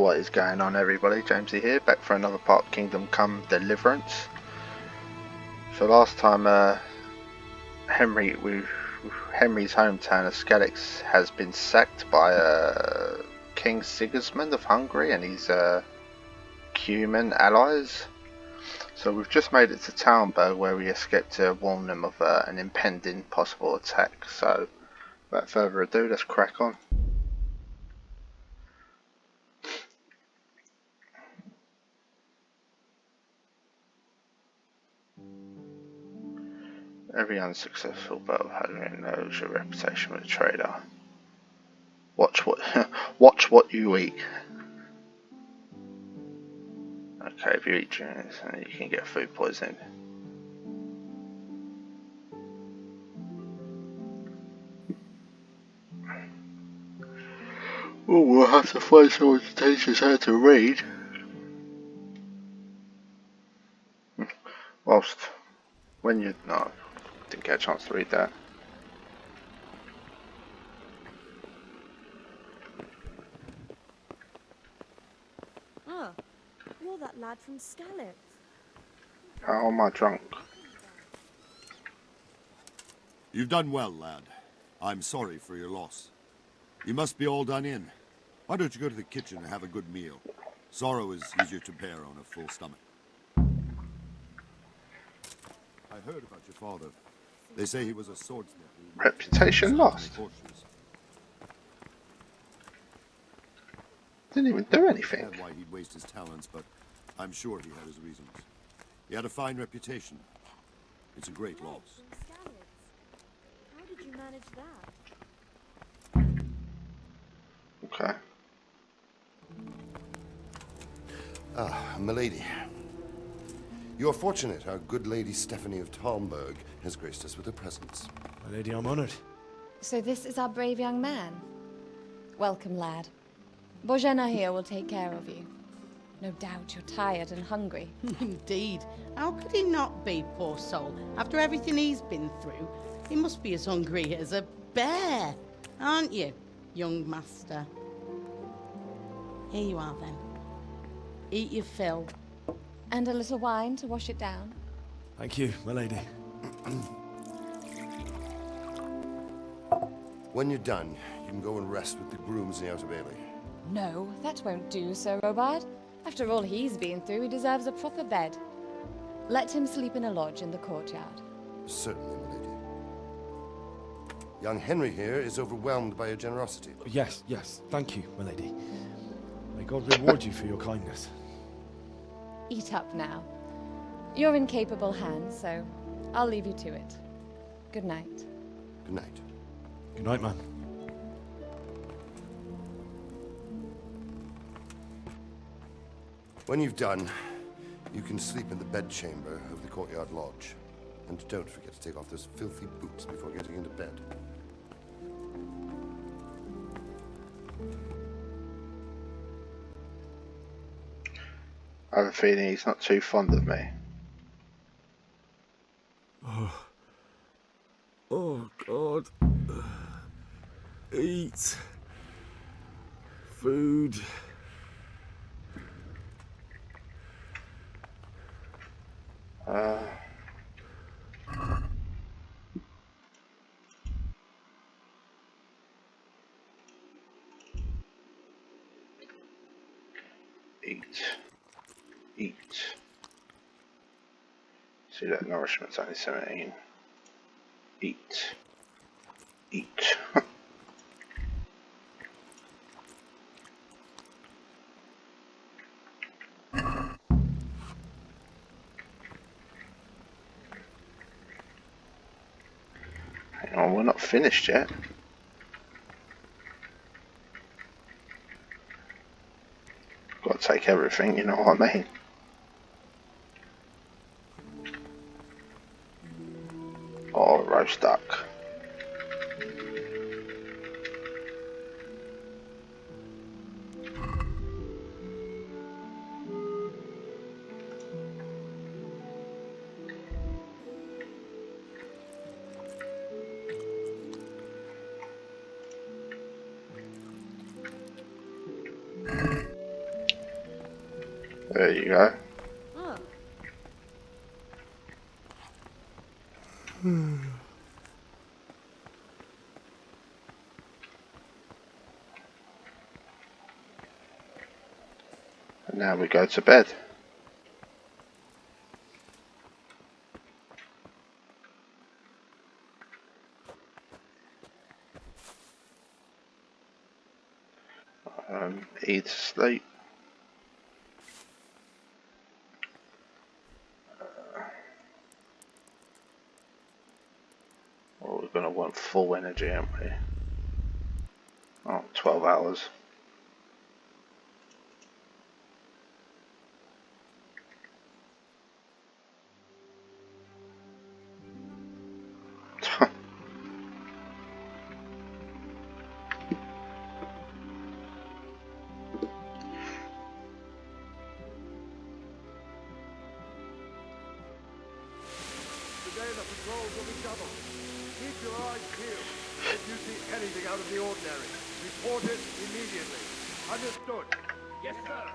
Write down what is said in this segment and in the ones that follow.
What is going on, everybody? Jamesy here, back for another part of Kingdom Come Deliverance. So last time Henry's hometown of Skalitz has been sacked by King Sigismund of Hungary and his Cuman allies. So we've just made it to Talmberg, where we escaped to warn them of an impending possible attack. So without further ado, let's crack on. Every unsuccessful battle knows your reputation with a trader. Watch what you eat. Okay, if you eat drinks, you can get food poisoning. Oh, we'll have to find someone to teach us how to read. Whilst, no, didn't get a chance to read that. Ah, you're that lad from Skalitz. How am I drunk? You've done well, lad. I'm sorry for your loss. You must be all done in. Why don't you go to the kitchen and have a good meal? Sorrow is easier to bear on a full stomach. I heard about your father. They say he was a swordsmith. Reputation lost. Didn't even do anything. Why he'd waste his talents, but I'm sure he had his reasons. He had a fine reputation. It's a great loss. How did you manage that? Okay. Ah, milady. You are fortunate our good lady Stephanie of Talmberg has graced us with her presence. My lady, I'm honored. So this is our brave young man. Welcome, lad. Bozhena here will take care of you. No doubt you're tired and hungry. Indeed. How could he not be, poor soul? After everything he's been through, he must be as hungry as a bear, aren't you, young master? Here you are, then. Eat your fill. And a little wine to wash it down. Thank you, my lady. When you're done, you can go and rest with the grooms in the Outer Bailey. No, that won't do, Sir Robard. After all he's been through, he deserves a proper bed. Let him sleep in a lodge in the courtyard. Certainly, milady. Young Henry here is overwhelmed by your generosity. Yes, thank you, my lady. May God reward you for your kindness. Eat up now. You're in capable hands, so I'll leave you to it. Good night. Good night. Good night, man. When you've done, you can sleep in the bedchamber of the courtyard lodge. And don't forget to take off those filthy boots before getting into bed. I have a feeling he's not too fond of me. Oh God. Eat. Food. Eat. See that nourishment's only 17. Eat. Hang on, we're not finished yet. Got to take everything, you know what I mean? Or roast duck. There you go. Oh, And now we go to bed. Eat, sleep. Well, we're going to want full energy, aren't we? Oh, 12 hours. Today the patrols will be doubled. Keep your eyes peeled. If you see anything out of the ordinary, report it immediately. Understood? Yes, sir.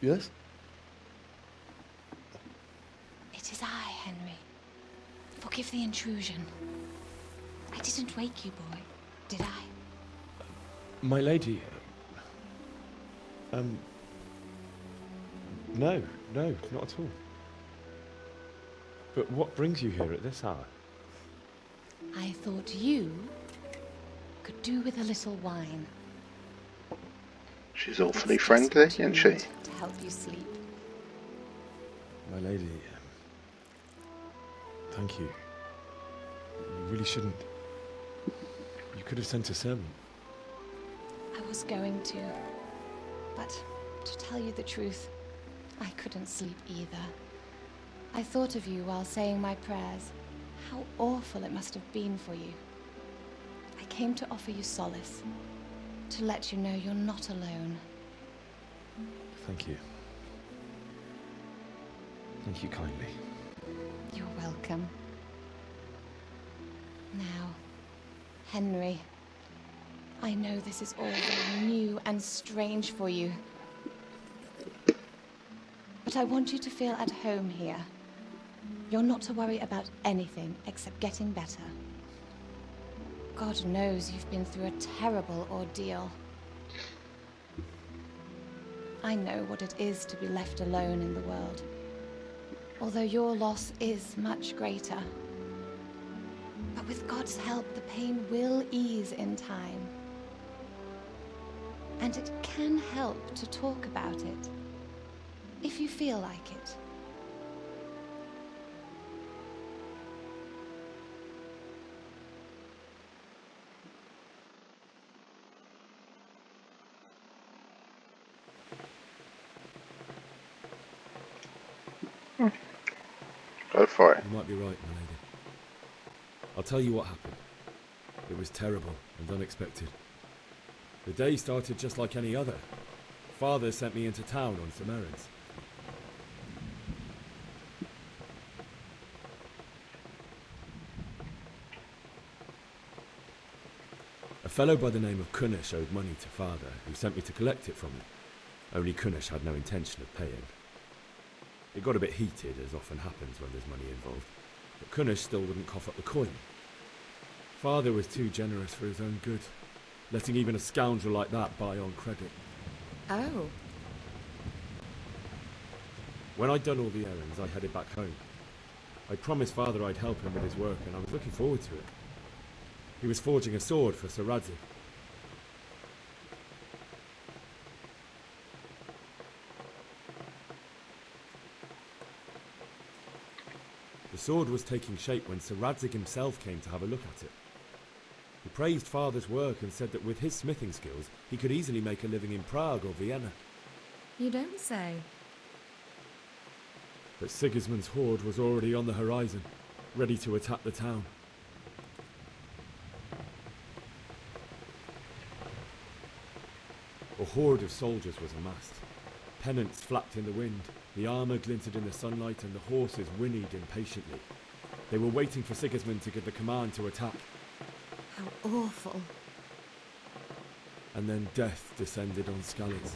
Yes? It is I, Henry. Forgive the intrusion. I didn't wake you, boy, did I? My lady. No, not at all. But what brings you here at this hour? I thought you could do with a little wine. She's awfully It's just friendly, what you isn't she? need to help you sleep. My lady, thank you. You really shouldn't. You could have sent a servant. I was going to, but to tell you the truth, I couldn't sleep either. I thought of you while saying my prayers. How awful it must have been for you. I came to offer you solace, to let you know you're not alone. Thank you. Thank you kindly. You're welcome. Now, Henry, I know this is all very new and strange for you. But I want you to feel at home here. You're not to worry about anything except getting better. God knows you've been through a terrible ordeal. I know what it is to be left alone in the world. Although your loss is much greater. But with God's help, the pain will ease in time. And it can help to talk about it, if you feel like it. Go for it. You might be right, my lady. I'll tell you what happened. It was terrible and unexpected. The day started just like any other. Father sent me into town on some errands. A fellow by the name of Kunnish owed money to Father, who sent me to collect it from him. Only Kunnish had no intention of paying. It got a bit heated, as often happens when there's money involved, but Kunnish still wouldn't cough up the coin. Father was too generous for his own good, letting even a scoundrel like that buy on credit. oh. When I'd done all the errands, I headed back home. I promised Father I'd help him with his work, and I was looking forward to it. He was forging a sword for Sir Radzig. The sword was taking shape when Sir Radzig himself came to have a look at it. He praised Father's work and said that with his smithing skills, he could easily make a living in Prague or Vienna. You don't say. But Sigismund's horde was already on the horizon, ready to attack the town. A horde of soldiers was amassed. Pennants flapped in the wind, the armour glinted in the sunlight, and the horses whinnied impatiently. They were waiting for Sigismund to give the command to attack. How awful. And then death descended on Skalitz.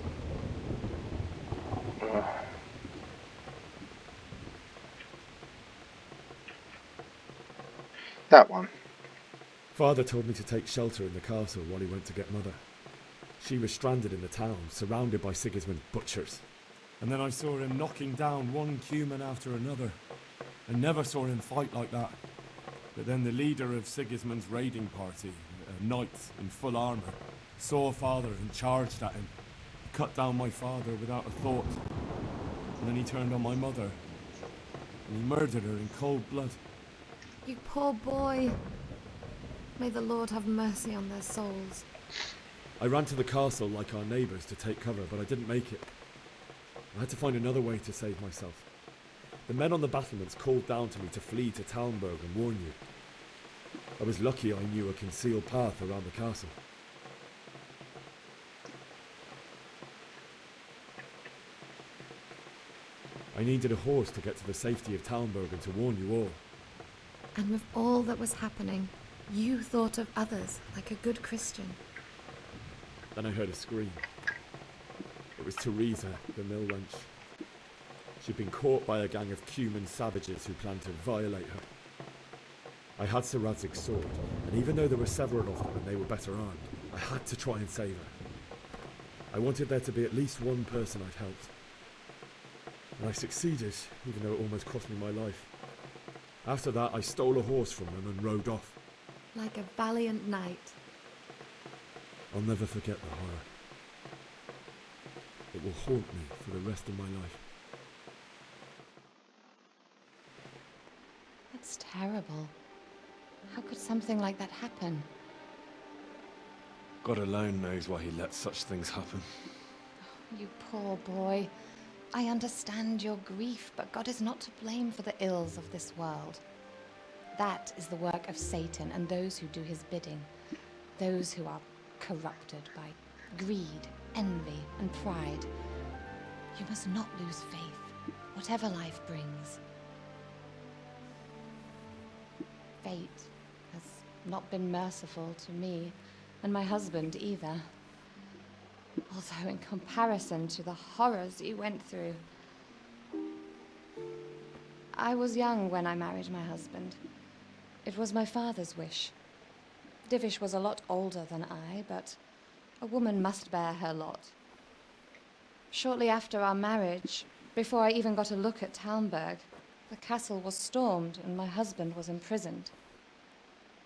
That one. Father told me to take shelter in the castle while he went to get Mother. She was stranded in the town, surrounded by Sigismund's butchers. And then I saw him knocking down one human after another. I never saw him fight like that. But then the leader of Sigismund's raiding party, a knight in full armour, saw Father and charged at him. He cut down my father without a thought. And then he turned on my mother. And he murdered her in cold blood. You poor boy. May the Lord have mercy on their souls. I ran to the castle like our neighbours to take cover, but I didn't make it. I had to find another way to save myself. The men on the battlements called down to me to flee to Talmberg and warn you. I was lucky I knew a concealed path around the castle. I needed a horse to get to the safety of Talmberg and to warn you all. And with all that was happening, you thought of others like a good Christian. Then I heard a scream. It was Teresa, the mill wench. She'd been caught by a gang of Cuman savages who planned to violate her. I had Sir Radzig's sword, and even though there were several of them and they were better armed, I had to try and save her. I wanted there to be at least one person I'd helped. And I succeeded, even though it almost cost me my life. After that, I stole a horse from them and rode off. Like a valiant knight. I'll never forget the horror. It will haunt me for the rest of my life. That's terrible. How could something like that happen? God alone knows why he lets such things happen. You poor boy. I understand your grief, but God is not to blame for the ills of this world. That is the work of Satan and those who do his bidding. Those who are corrupted by greed, envy, and pride. You must not lose faith, whatever life brings. Fate has not been merciful to me, and my husband either. Although in comparison to the horrors you went through. I was young when I married my husband. It was my father's wish. Divish was a lot older than I, but a woman must bear her lot. Shortly after our marriage, before I even got a look at Talmberg, the castle was stormed and my husband was imprisoned.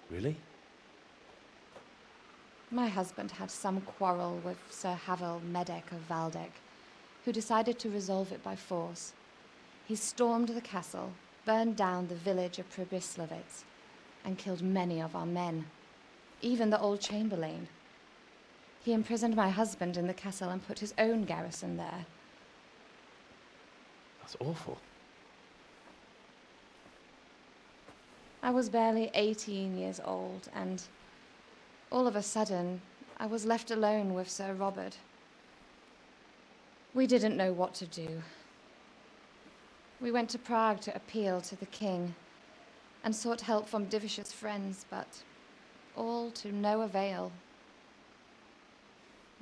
Really? My husband had some quarrel with Sir Havel Medek of Valdek, who decided to resolve it by force. He stormed the castle, burned down the village of Pribyslavitz, and killed many of our men, even the old chamberlain. He imprisoned my husband in the castle and put his own garrison there. That's awful. I was barely 18 years old, and all of a sudden, I was left alone with Sir Robert. We didn't know what to do. We went to Prague to appeal to the king and sought help from Divish's friends, but all to no avail.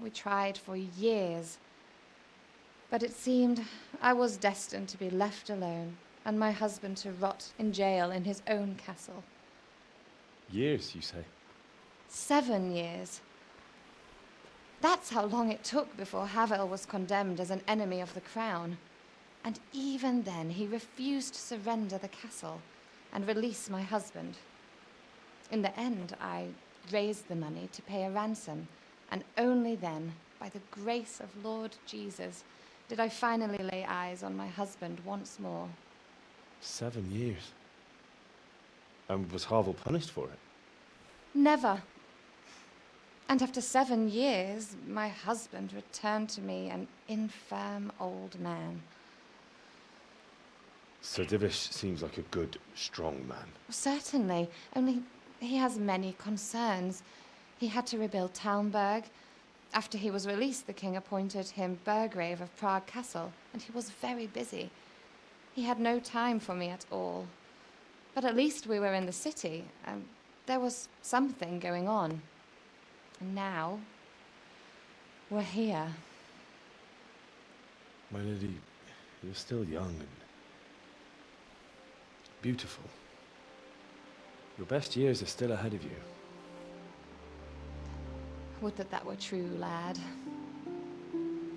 We tried for years, but it seemed I was destined to be left alone and my husband to rot in jail in his own castle. Years, you say? 7 years. That's how long it took before Havel was condemned as an enemy of the crown. And even then, he refused to surrender the castle and release my husband. In the end, I raised the money to pay a ransom, and only then, by the grace of Lord Jesus, did I finally lay eyes on my husband once more. 7 years. And was Havel punished for it? Never. And after 7 years, my husband returned to me an infirm old man. Sir Divish seems like a good, strong man. Certainly, only he has many concerns. He had to rebuild Talmberg. After he was released, the king appointed him Burgrave of Prague Castle, and he was very busy. He had no time for me at all. But at least we were in the city, and There was something going on. And now, we're here. My lady, you're still young and beautiful. Your best years are still ahead of you. Would that that were true, lad.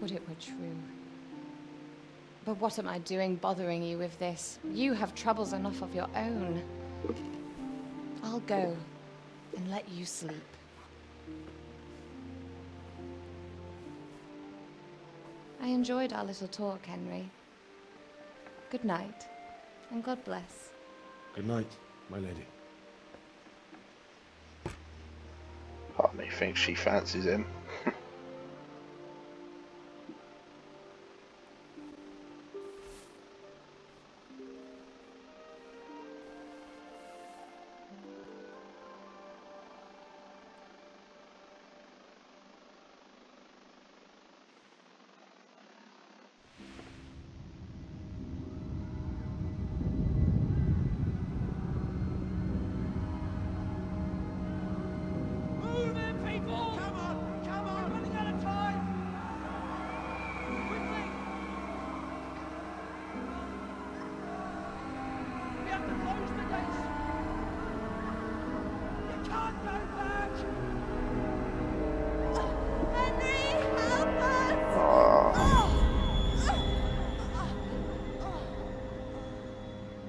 Would it were true. But what am I doing bothering you with this? You have troubles enough of your own. I'll go and let you sleep. I enjoyed our little talk, Henry. Good night, and God bless. Good night, my lady. Part of me thinks she fancies him.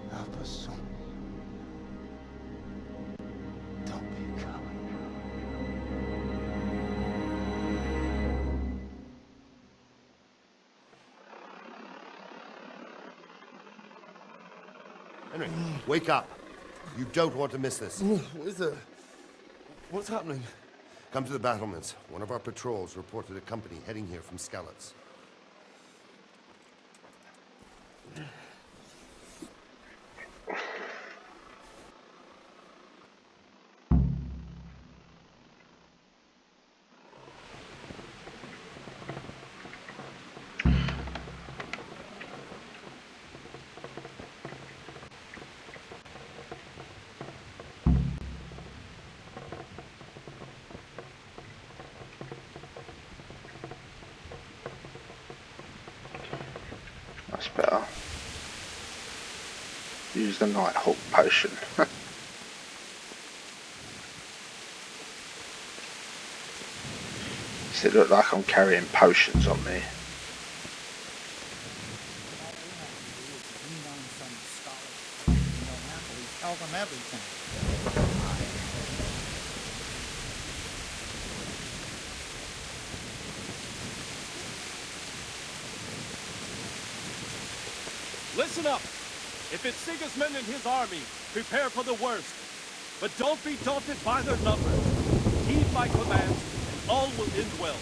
Help us, son. Don't be a coward. Henry, wake up. You don't want to miss this. What is it? What's happening? Come to the battlements. One of our patrols reported a company heading here from Skalitz. That's better. Use the Nighthawk potion. Does it look like I'm carrying potions on me? Tell them everything. Listen up! If it's Sigismund and his army, prepare for the worst. But don't be daunted by their numbers. Heed my commands, and all will end well.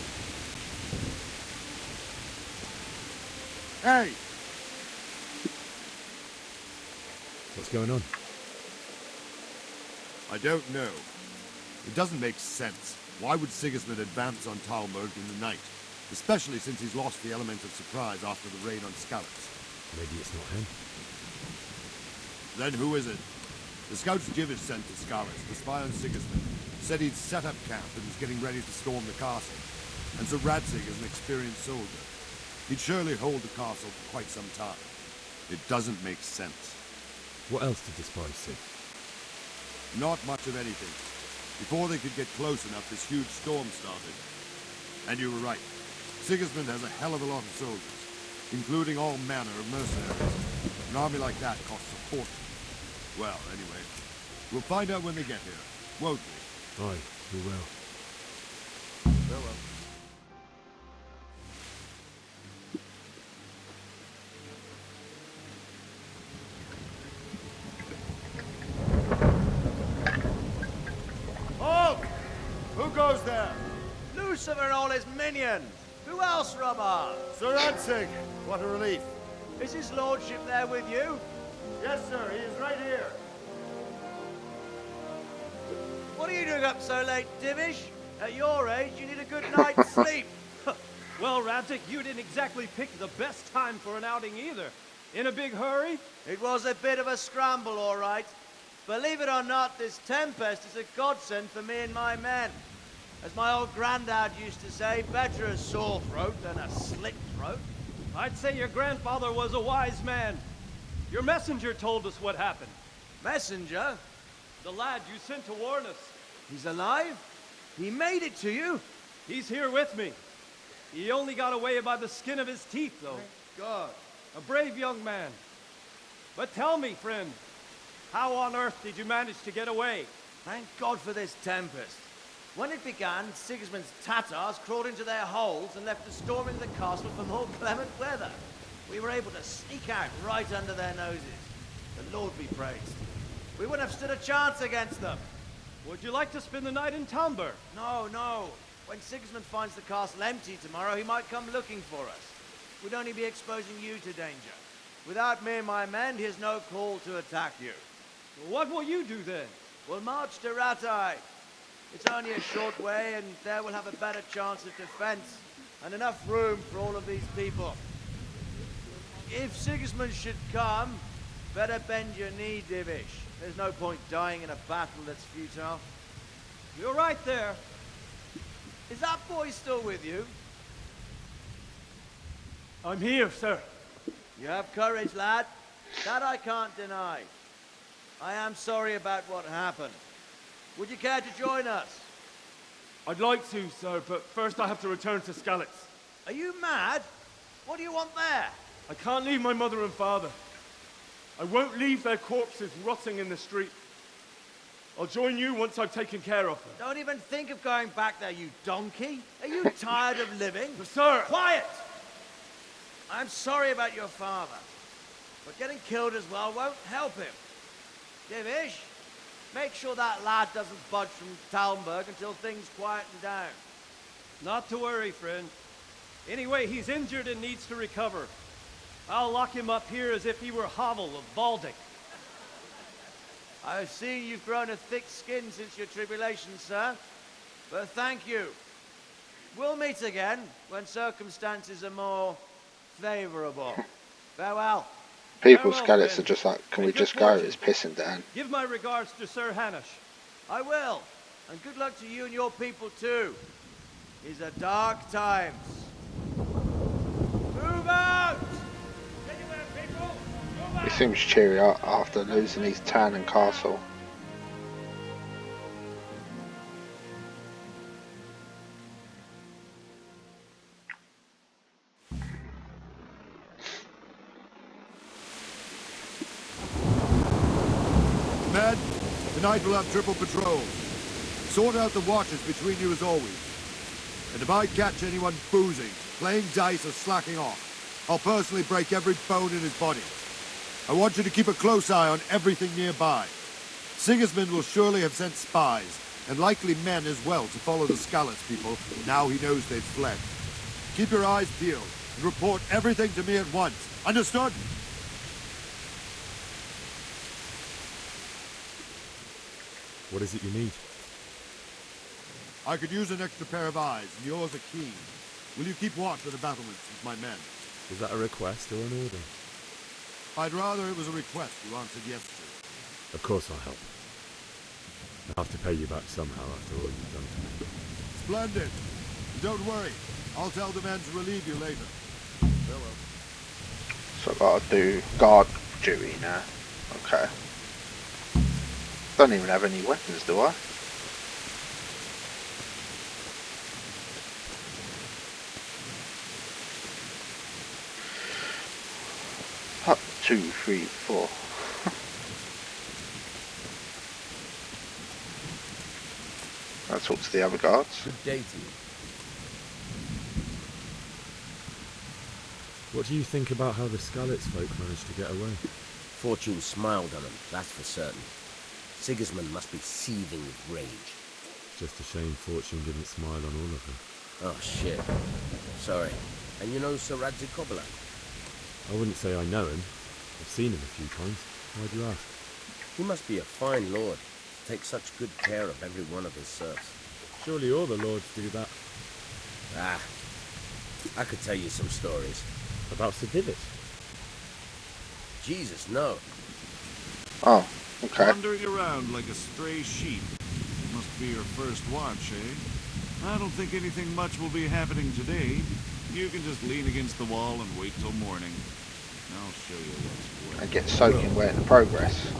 Hey! What's going on? I don't know. It doesn't make sense. Why would Sigismund advance on Talmberg in the night? Especially since he's lost the element of surprise after the raid on Skalitz. Maybe it's not him. Then who is it? The scouts Jivish sent to Skalitz to spy on Sigismund said he'd set up camp and was getting ready to storm the castle. And so Radzig is an experienced soldier. He'd surely hold the castle for quite some time. It doesn't make sense. What else did the spies see? Not much of anything. Before they could get close enough, this huge storm started. And you were right. Sigismund has a hell of a lot of soldiers, including all manner of mercenaries. An army like that costs a fortune. Well, anyway, we'll find out when they get here, won't we? Aye, we will. Farewell. Halt! Who goes there? Lucifer and all his minions. Who else, Robert? Sir Radzig. What a relief. Is his lordship there with you? Yes, sir. He is right here. What are you doing up so late, Divish? At your age, you need a good night's sleep. Well, Radzig, you didn't exactly pick the best time for an outing either. In a big hurry? It was a bit of a scramble, all right. Believe it or not, this tempest is a godsend for me and my men. As my old granddad used to say, better a sore throat than a slit throat. I'd say your grandfather was a wise man. Your messenger told us what happened. Messenger? The lad you sent to warn us. He's alive? He made it to you? He's here with me. He only got away by the skin of his teeth, though. Thank God. A brave young man. But tell me, friend, how on earth did you manage to get away? Thank God for this tempest. When it began, Sigismund's Tatars crawled into their holes and left us storming the castle for more clement weather. We were able to sneak out right under their noses. The Lord be praised. We wouldn't have stood a chance against them. Would you like to spend the night in Talmberg? No, no. When Sigismund finds the castle empty tomorrow, he might come looking for us. We'd only be exposing you to danger. Without me and my men, he has no call to attack you. What will you do then? We'll march to Ratai. It's only a short way, and there we'll have a better chance of defense and enough room for all of these people. If Sigismund should come, better bend your knee, Divish. There's no point dying in a battle that's futile. You're right there. Is that boy still with you? I'm here, sir. You have courage, lad. That I can't deny. I am sorry about what happened. Would you care to join us? I'd like to, sir, but first I have to return to Skalitz. Are you mad? What do you want there? I can't leave my mother and father. I won't leave their corpses rotting in the street. I'll join you once I've taken care of them. Don't even think of going back there, you donkey. Are you tired of living? Sir! Quiet! I'm sorry about your father, but getting killed as well won't help him. Divish, make sure that lad doesn't budge from Talmberg until things quieten down. Not to worry, friend. Anyway, he's injured and needs to recover. I'll lock him up here as if he were Havel of Baldic. I've seen you've grown a thick skin since your tribulation, sir. But thank you. We'll meet again when circumstances are more favorable. Farewell. People Farewell, Skalitz friend. are just like, can And we good just go? fortune. It's pissing down. Give my regards to Sir Hanush. I will. And good luck to you and your people too. These are dark times. Move out! Anywhere, people! Move He out! seems cheery after losing his town and castle. Men, tonight we'll have triple patrols. Sort out the watches between you as always. And if I catch anyone boozing, playing dice or slacking off, I'll personally break every bone in his body. I want you to keep a close eye on everything nearby. Sigismund will surely have sent spies, and likely men as well, to follow the Skalitz people, now he knows they've fled. Keep your eyes peeled, and report everything to me at once. Understood? What is it you need? I could use an extra pair of eyes, and yours are keen. Will you keep watch of the battlements with my men? Is that a request or an order? I'd rather it was a request you answered yes to. Of course I'll help. I'll have to pay you back somehow after all you've done for me. Splendid. And don't worry. I'll tell the men to relieve you later. Farewell. So I've got to do guard duty now. Okay. Don't even have any weapons, do I? Up, 2, 3, 4. I'll talk to the other guards. Good day to you. What do you think about how the Skalitz folk managed to get away? Fortune smiled on him, that's for certain. Sigismund must be seething with rage. Just a shame Fortune didn't smile on all of them. Oh, shit. Sorry. And you know Sir Radzik Kobyla? I wouldn't say I know him. I've seen him a few times. Why do you ask? He must be a fine lord. Takes such good care of every one of his serfs. Surely all the lords do that. Ah, I could tell you some stories. About Sir Divish? Jesus, no. Oh, Okay. Wandering around like a stray sheep. Must be your first watch, eh? I don't think anything much will be happening today. You can just lean against the wall and wait till morning. I'll show you what's what. And get soaking wet in the progress.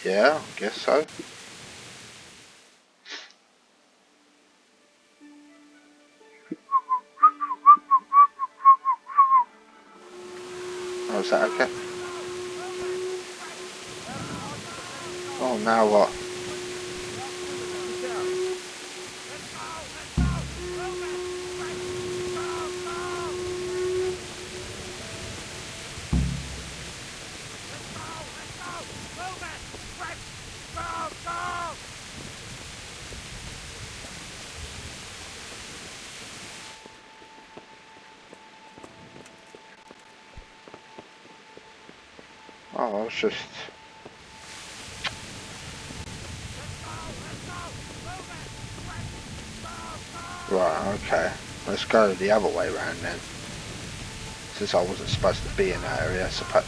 Yeah, I guess so. Oh, is that okay? Oh, now what? Oh, I was just... Right, okay. Let's go the other way round then. Since I wasn't supposed to be in that area, I suppose.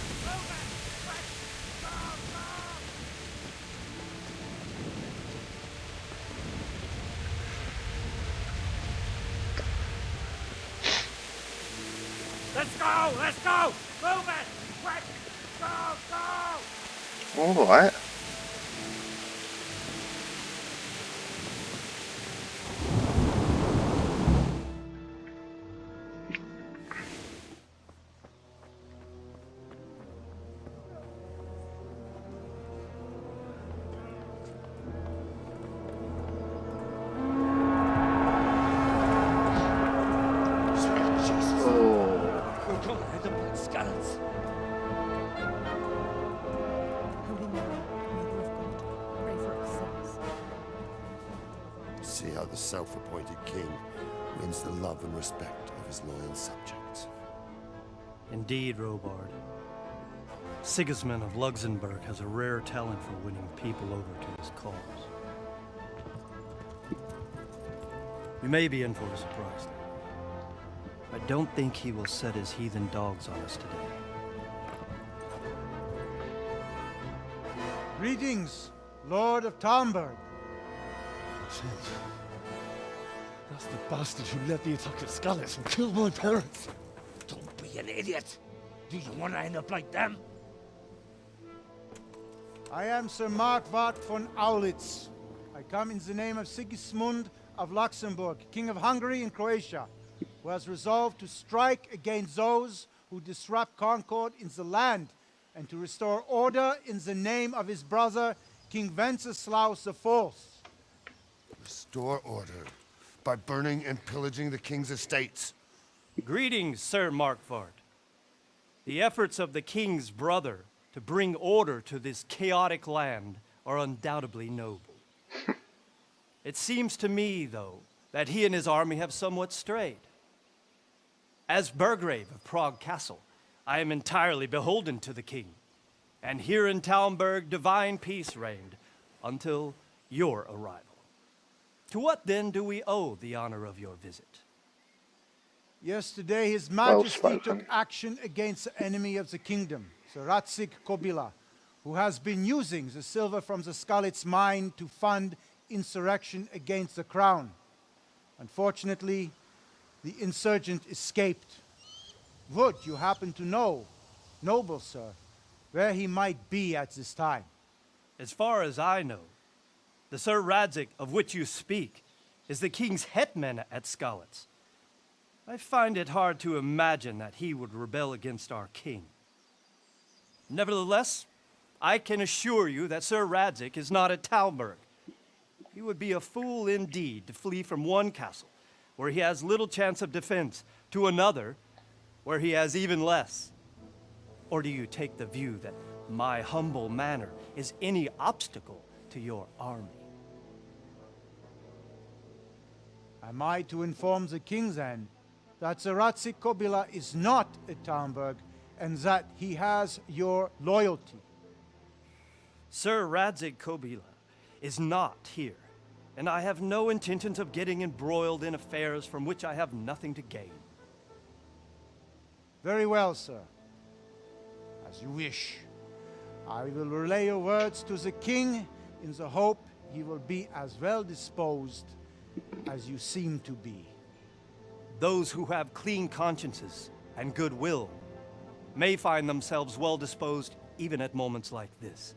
Let's go! Let's go! Move it! Quick! Go! Go! Alright. We're going to hit them like Skalitz. Holy Mary, Mother of God, pray for us sinners. See how the self-appointed king wins the love and respect of his loyal subjects. Indeed, Robard. Sigismund of Luxembourg has a rare talent for winning people over to his cause. We may be in for a surprise, though. I don't think he will set his heathen dogs on us today. Greetings, Lord of Talmberg. Shit. That's the bastard who led the attack at Skalitz and killed my parents. Don't be an idiot! Do you want to end up like them? I am Sir Markwart von Aulitz. I come in the name of Sigismund of Luxembourg, King of Hungary and Croatia, who has resolved to strike against those who disrupt concord in the land and to restore order in the name of his brother, King Wenceslaus IV. Restore order by burning and pillaging the king's estates. Greetings, Sir Markwart. The efforts of the king's brother to bring order to this chaotic land are undoubtedly noble. It seems to me, though, that he and his army have somewhat strayed. As Burgrave of Prague Castle, I am entirely beholden to the king, and here in Talmberg divine peace reigned until your arrival. To what then do we owe the honor of your visit? Yesterday, His Majesty took action against the enemy of the kingdom, Sir Radzig Kobyla, who has been using the silver from the Skalitz mine to fund insurrection against the crown. Unfortunately, the insurgent escaped. Would you happen to know, noble sir, where he might be at this time? As far as I know, the Sir Radzig of which you speak is the king's hetman at Skalitz. I find it hard to imagine that he would rebel against our king. Nevertheless, I can assure you that Sir Radzig is not at Talmberg. He would be a fool indeed to flee from one castle, where he has little chance of defense, to another, where he has even less. Or do you take the view that my humble manner is any obstacle to your army. Am I to inform the king then that the Ratzik Kobila is not at Talmberg and that he has your loyalty? Sir Radzig Kobila is not here, and I have no intentions of getting embroiled in affairs from which I have nothing to gain. Very well, sir. As you wish. I will relay your words to the king in the hope he will be as well disposed as you seem to be. Those who have clean consciences and goodwill may find themselves well disposed even at moments like this,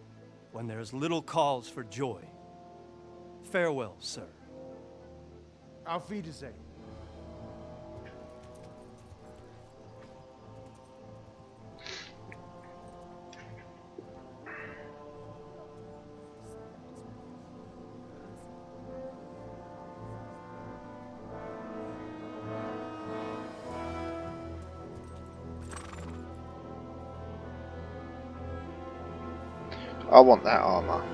when there is little cause for joy. Farewell, sir. Auf Wiedersehen. I want that armor.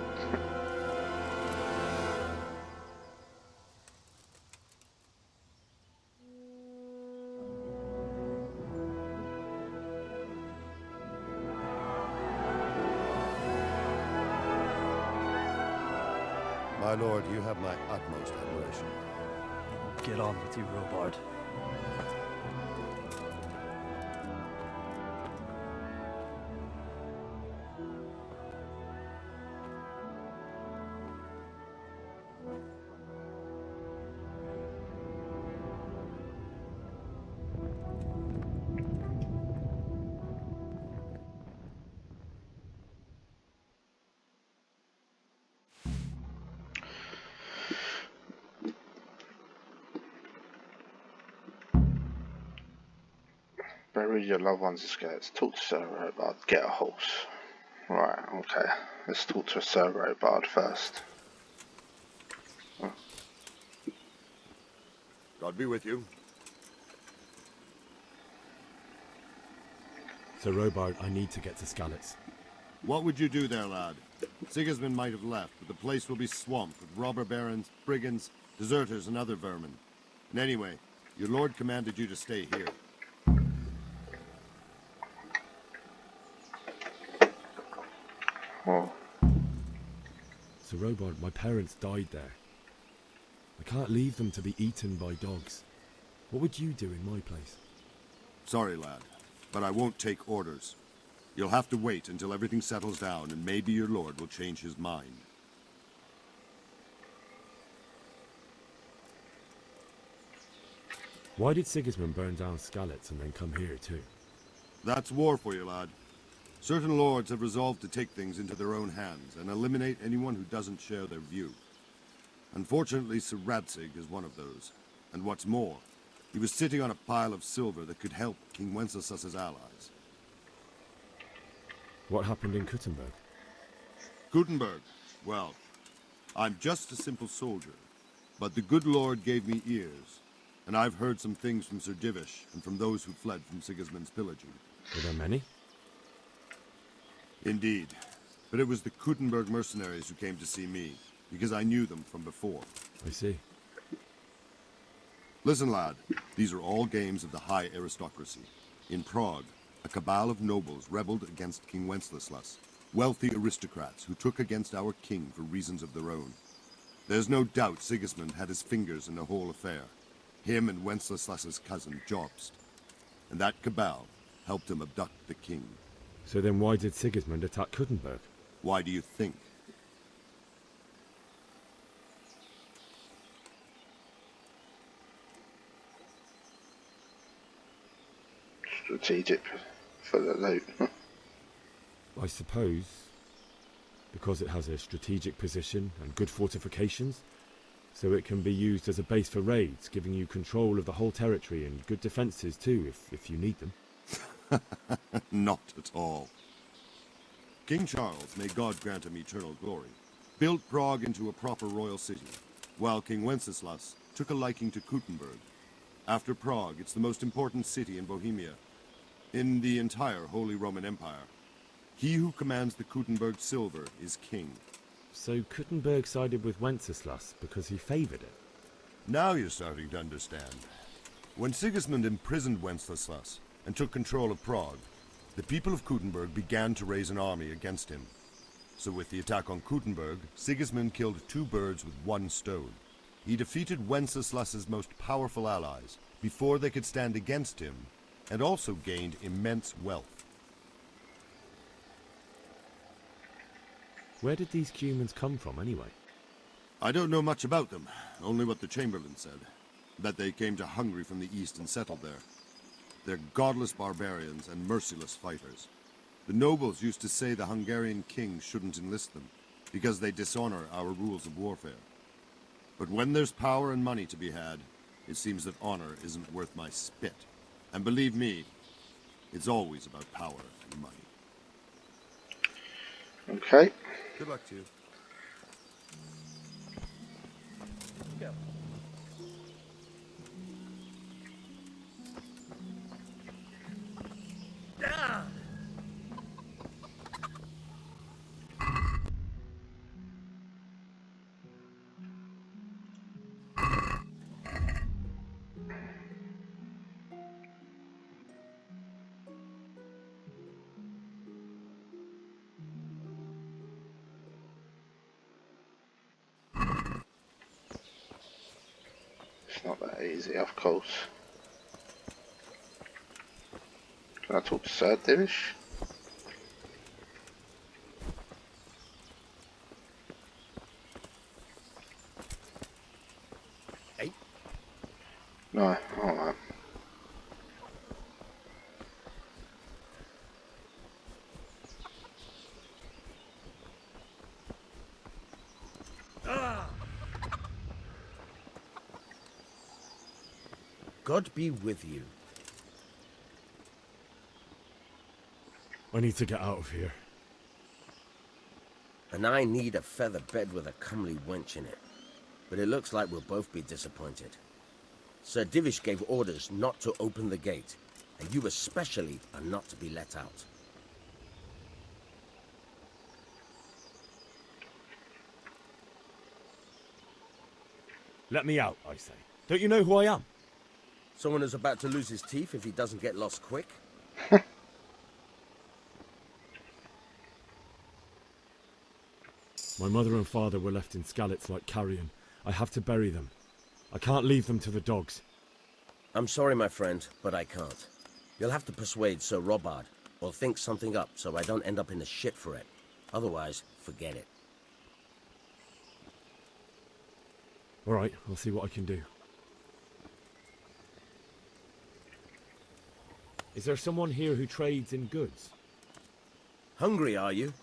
My lord, you have my utmost admiration. Get on with you, Robard. Bury your loved ones in Skalitz. Talk to Sir Robard. Get a horse. Right, okay. Let's talk to Sir Robard first. God be with you. Sir Robard, I need to get to Skalitz. What would you do there, lad? Sigismund might have left, but the place will be swamped with robber barons, brigands, deserters, and other vermin. And anyway, your lord commanded you to stay here. Oh. Sir Robard, my parents died there. I can't leave them to be eaten by dogs. What would you do in my place? Sorry, lad, but I won't take orders. You'll have to wait until everything settles down, and maybe your lord will change his mind. Why did Sigismund burn down Skalitz and then come here too? That's war for you, lad. Certain lords have resolved to take things into their own hands and eliminate anyone who doesn't share their view. Unfortunately, Sir Radzig is one of those. And what's more, he was sitting on a pile of silver that could help King Wenceslas's allies. What happened in Kuttenberg? Gutenberg? Well, I'm just a simple soldier, but the good Lord gave me ears, and I've heard some things from Sir Divish and from those who fled from Sigismund's pillaging. Were there many? Indeed, but it was the Kuttenberg mercenaries who came to see me, because I knew them from before. I see. Listen, lad, these are all games of the high aristocracy. In Prague, a cabal of nobles rebelled against King Wenceslas, wealthy aristocrats who took against our king for reasons of their own. There's no doubt Sigismund had his fingers in the whole affair. Him and Wenceslas's cousin, Jobst. And that cabal helped him abduct the king. So then why did Sigismund attack Kuttenberg? Why do you think? Strategic for the loot. I suppose because it has a strategic position and good fortifications, so it can be used as a base for raids, giving you control of the whole territory and good defences too, if you need them. Not at all. King Charles, may God grant him eternal glory, built Prague into a proper royal city, while King Wenceslas took a liking to Kuttenberg. After Prague, it's the most important city in Bohemia, in the entire Holy Roman Empire. He who commands the Kuttenberg silver is king. So Kuttenberg sided with Wenceslas because he favoured it? Now you're starting to understand. When Sigismund imprisoned Wenceslas and took control of Prague, the people of Kuttenberg began to raise an army against him. So with the attack on Kuttenberg, Sigismund killed 2 birds with 1 stone. He defeated Wenceslas's most powerful allies before they could stand against him, and also gained immense wealth. Where did these humans come from, anyway? I don't know much about them, only what the Chamberlain said. That they came to Hungary from the east and settled there. They're godless barbarians and merciless fighters. The nobles used to say the Hungarian king shouldn't enlist them, because they dishonor our rules of warfare. But when there's power and money to be had, it seems that honor isn't worth my spit. And believe me, it's always about power and money. Okay. Good luck to you. Go. Ah! It's not that easy, of course. Can I talk to Sir Divish? Hey? No, alright. God be with you. I need to get out of here. And I need a feather bed with a comely wench in it. But it looks like we'll both be disappointed. Sir Divish gave orders not to open the gate, and you especially are not to be let out. Let me out, I say. Don't you know who I am? Someone who's about to lose his teeth if he doesn't get lost quick? My mother and father were left in Skalitz like carrion. I have to bury them. I can't leave them to the dogs. I'm sorry, my friend, but I can't. You'll have to persuade Sir Robard, or think something up so I don't end up in the shit for it. Otherwise, forget it. All right, I'll see what I can do. Is there someone here who trades in goods? Hungry, are you?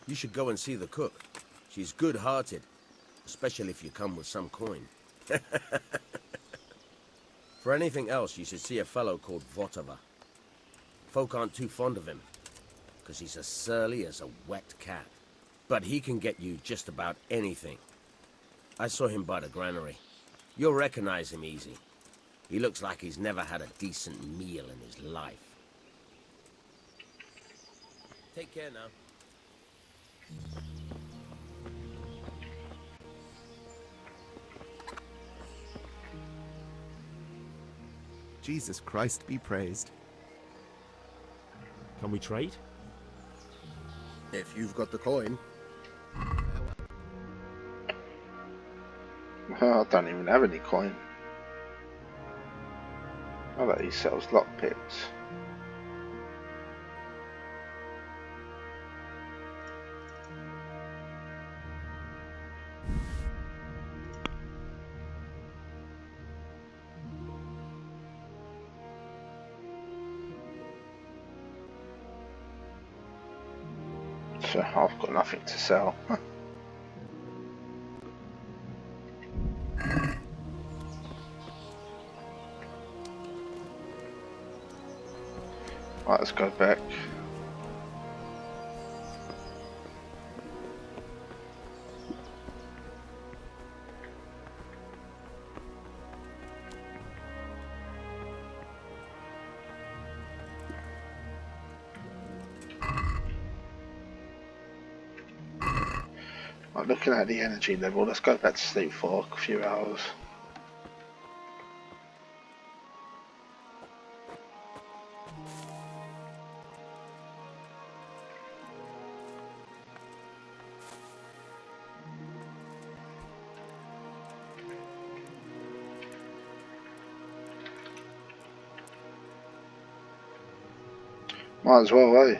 You should go and see the cook. She's good-hearted, especially if you come with some coin. For anything else, you should see a fellow called Votava. Folk aren't too fond of him, because he's as surly as a wet cat. But he can get you just about anything. I saw him by the granary. You'll recognize him easy. He looks like he's never had a decent meal in his life. Take care now. Jesus Christ be praised. Can we trade? If you've got the coin. I don't even have any coin. I bet he sells lockpicks. So I've got nothing to sell. Right, let's go back. Like, looking at the energy level, let's go back to sleep for a few hours. Might as well, eh?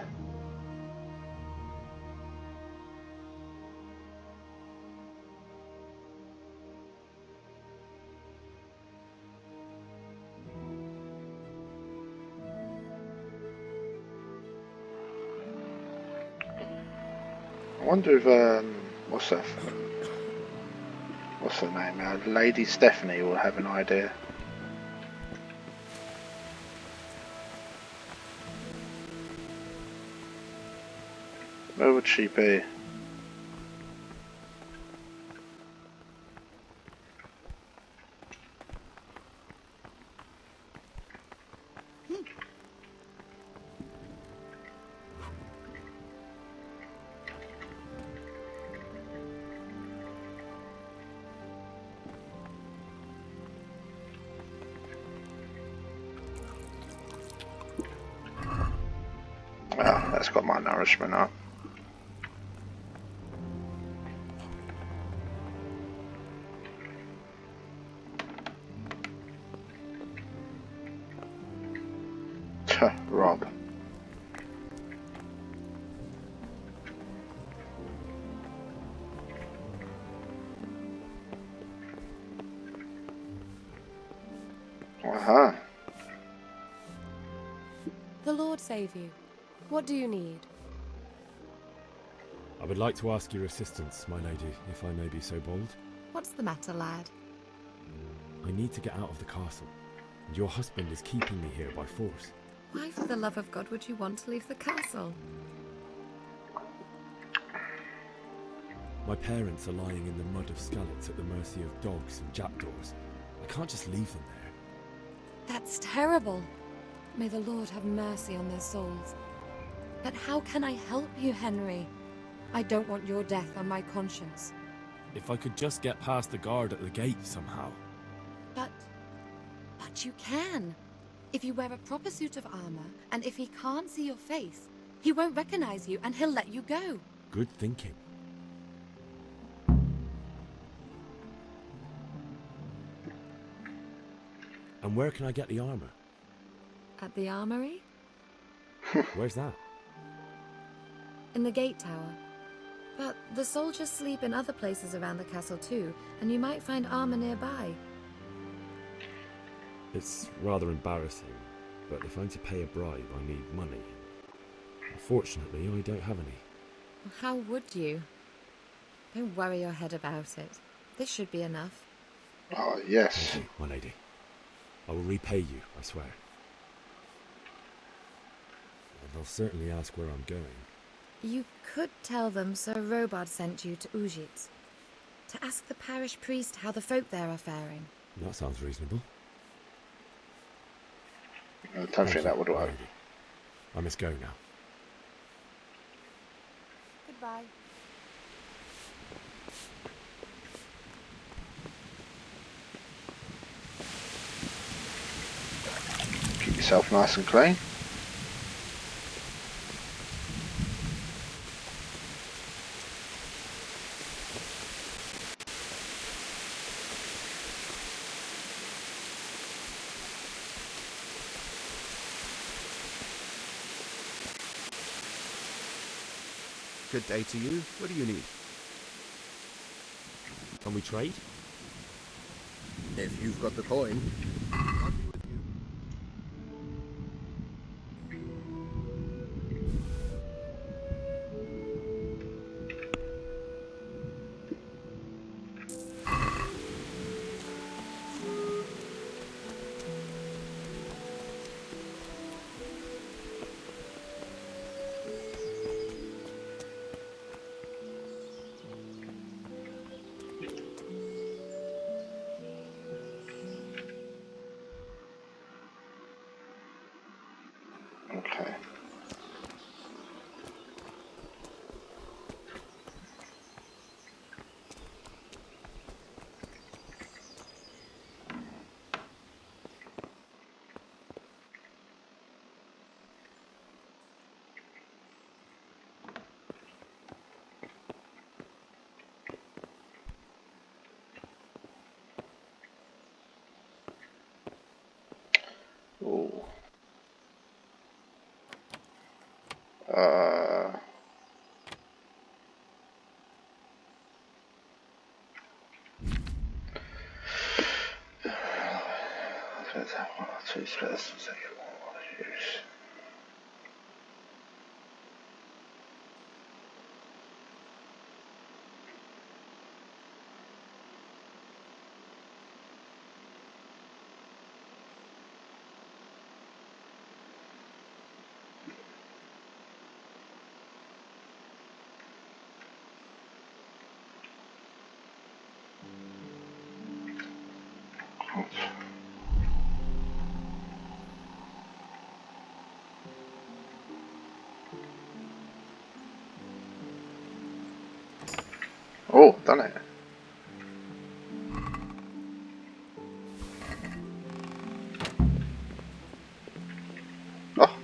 I wonder if what's her name now? Lady Stephanie will have an idea. Where would she be? Ah, that's got my nourishment up. Rob. The Lord save you. What do you need? I would like to ask your assistance, my lady, if I may be so bold. What's the matter, lad? I need to get out of the castle, and your husband is keeping me here by force. Why, for the love of God, would you want to leave the castle? My parents are lying in the mud of Skalitz at the mercy of dogs and jackdaws. I can't just leave them there. That's terrible. May the Lord have mercy on their souls. But how can I help you, Henry? I don't want your death on my conscience. If I could just get past the guard at the gate somehow. But you can. If you wear a proper suit of armor, and if he can't see your face, he won't recognize you and he'll let you go. Good thinking. And where can I get the armor? At the armory? Where's that? In the gate tower. But the soldiers sleep in other places around the castle too, and you might find armor nearby. It's rather embarrassing, but if I'm to pay a bribe, I need money. Unfortunately, I don't have any. How would you? Don't worry your head about it. This should be enough. Oh, yes. Thank you, my lady. I will repay you, I swear. And I'll certainly ask where I'm going. You could tell them Sir Robard sent you to Ujitz, to ask the parish priest how the folk there are faring. That sounds reasonable. I don't think that would work. I must go now. Goodbye. Keep yourself nice and clean. Good day to you. What do you need? Can we trade? If you've got the coin. Ooh. Oh, done it. Oh.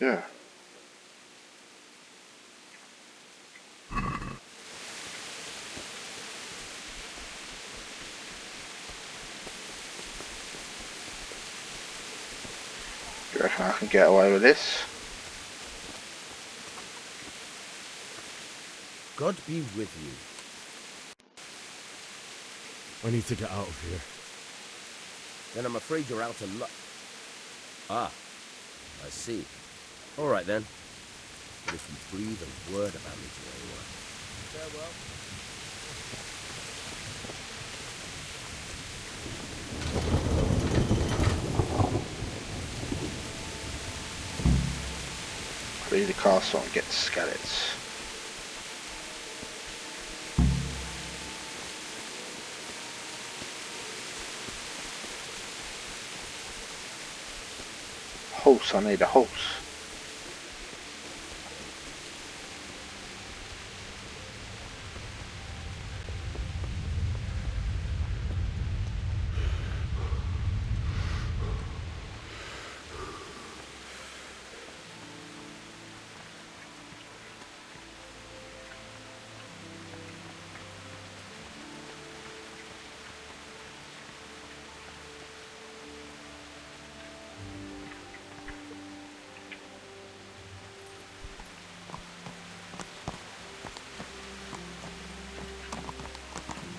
Yeah. Do you reckon I can get away with this? God be with you. I need to get out of here. Then I'm afraid you're out of luck. Ah, I see. All right then. But if you breathe a word about me to anyone, farewell. Leave the castle and get to Skalitz. Horse, I need a horse.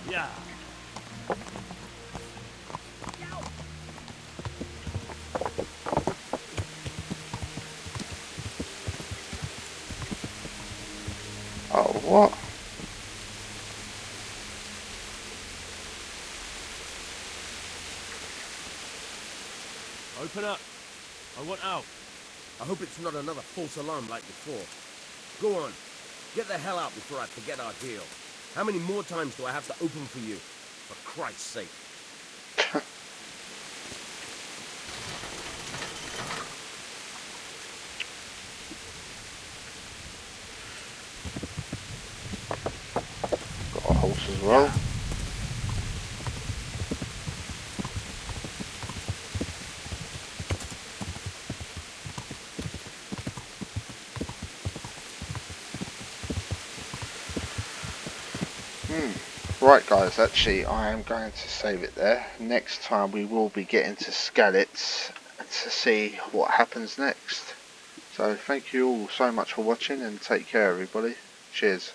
Yeah. Oh, what? Open up. I want out. I hope it's not another false alarm like before. Go on. Get the hell out before I forget our deal. How many more times do I have to open for you? For Christ's sake. Got a horse as well. Right guys, actually I am going to save it there. Next time we will be getting to Skalitz to see what happens next. So thank you all so much for watching and take care everybody. Cheers.